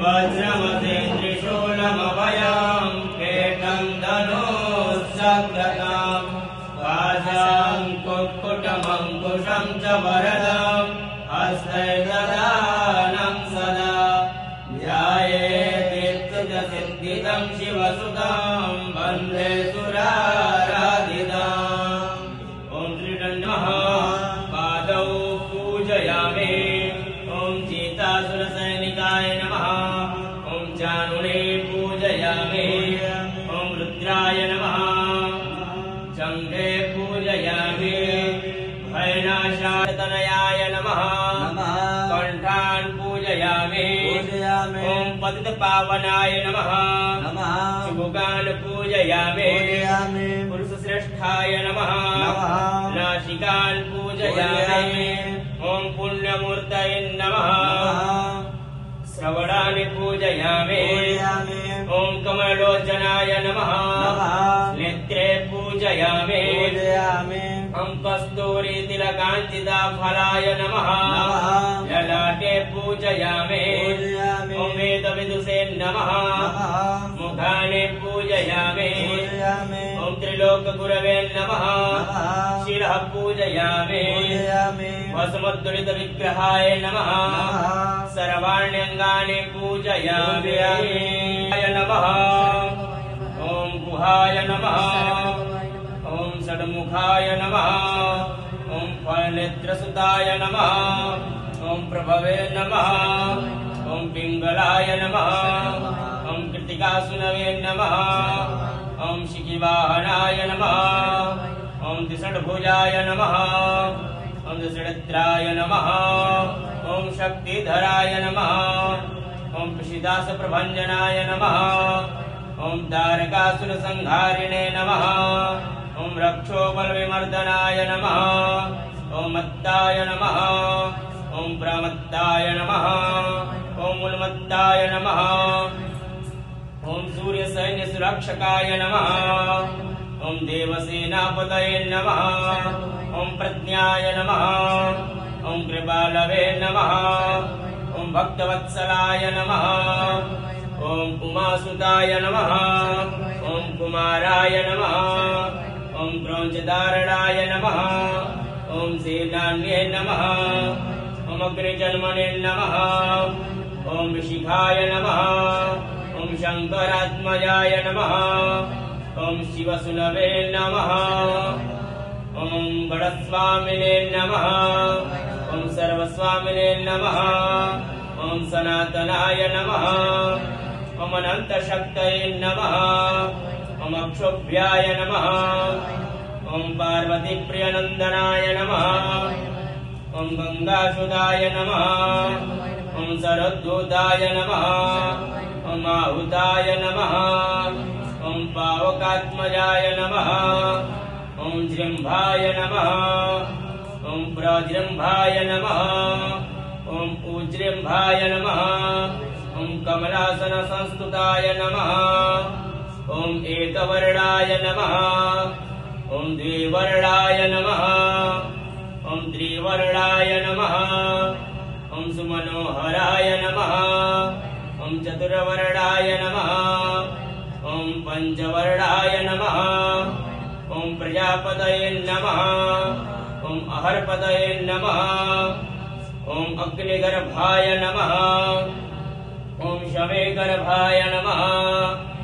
वज्रमसेन्द्रिशूलमभयं केटं धनुस्सङ्गतां पाशं कुक्कुटमङ्कुशं च वरदं हस्तैर्दधानं सदा ध्यायेत्सिद्धिदं शिवसुतं वन्दे सुराराधिताम्। ॐ श्रीदण्डः पादौ पूजयामि। ॐ चीतासुरसैनिकाय नमः। ॐ चानुने पूजयामि। ॐ रुद्राय नमः। चङ्गे पूजयामि। भयनाशातनयाय नमः। कण्ठान् पूजयामि। ॐ पतितपावनाय नमः। शुभगान् पूजयामि। पुरुषश्रेष्ठाय नमः। नासिकान् पूजयामि। ॐ पुण्यमूर्तये नमः। श्रवणानि पूजयामि। ॐ कमलोचनाय नमः। नेत्रे पूजयामि। ॐ कस्तूरीतिलकाञ्चिताफलाय नमः। ललाटे पूजयामि। ॐ वेदविदुषे नमः। मुखानि पूजयामि। ॐ त्रिलोकगुरवे नमः। शिरः पूजयामि। भस्मोद्दुलितविग्रहाय नमः। सर्वाण्यङ्गानि पूजयामि। नमः। ॐ गुहाय नमः। ॐ षड्मुखाय नमः। ॐ फलनेत्रसुताय नमः। ॐ प्रभवे नमः। ॐ पिङ्गलाय नमः। ॐ कृत्तिकासुनवे नमः। ॐ शिखिवाहनाय नमः। ॐ त्रिषड्भुजाय नमः। ॐ त्रिषडत्राय नमः। ॐ शक्तिधराय नमः। ॐ पिशिदासप्रभञ्जनाय नमः। ॐ तारकासुरसंहारिणे नमः। ॐ रक्षोबलविमर्दनाय नमः। ॐ मत्ताय नमः। ॐ प्रमत्ताय नमः। ॐ उन्मत्ताय नमः। ॐ सूर्यसैन्यसुरक्षकाय नमः। ॐ देवसेनापतये नमः। ॐ प्रज्ञाय नमः। ॐ कृपालवे नमः। ॐ भक्तवत्सलाय नमः। ॐ उमासुताय नमः। ॐ कुमाराय नमः। ॐ क्रोञ्चधारणाय नमः। ॐ सेनान्ये नमः। ॐ अग्निजन्मने नमः। ॐ ऋषिखाय नमः। ॐ शङ्करात्मजाय नमः। ॐ शिवसुनवे नमः। ॐ गणस्वामिने नमः। ॐ सर्वस्वामिने नमः। ॐ सनातनाय नमः। ॐ अनन्तशक्तये नमः। ॐ अक्षोभ्याय नमः। ॐ पार्वतीप्रियनन्दनाय नमः। ॐ गङ्गासुदाय नमः। ॐ शरद्दूताय नमः। ॐ आहुताय नमः। ॐ पावकात्मजाय नमः। ॐ जृम्भाय नमः। ॐ प्रजृम्भाय नमः। ॐ उज्जृम्भाय नमः। ॐ कमलासनसंस्तुताय नमः। ॐ एकवर्णाय नमः। ॐ द्विवर्णाय नमः। ॐ त्रिवर्णाय नमः। ॐ सुमनोहराय नमः। ॐ चतुर्वर्णाय नमः। ॐ पञ्चवर्णाय नमः। ॐ प्रजापतये नमः। ॐ अहर्पतये नमः। ॐ अग्निगर्भाय नमः। ॐ शमेगर्भाय नमः।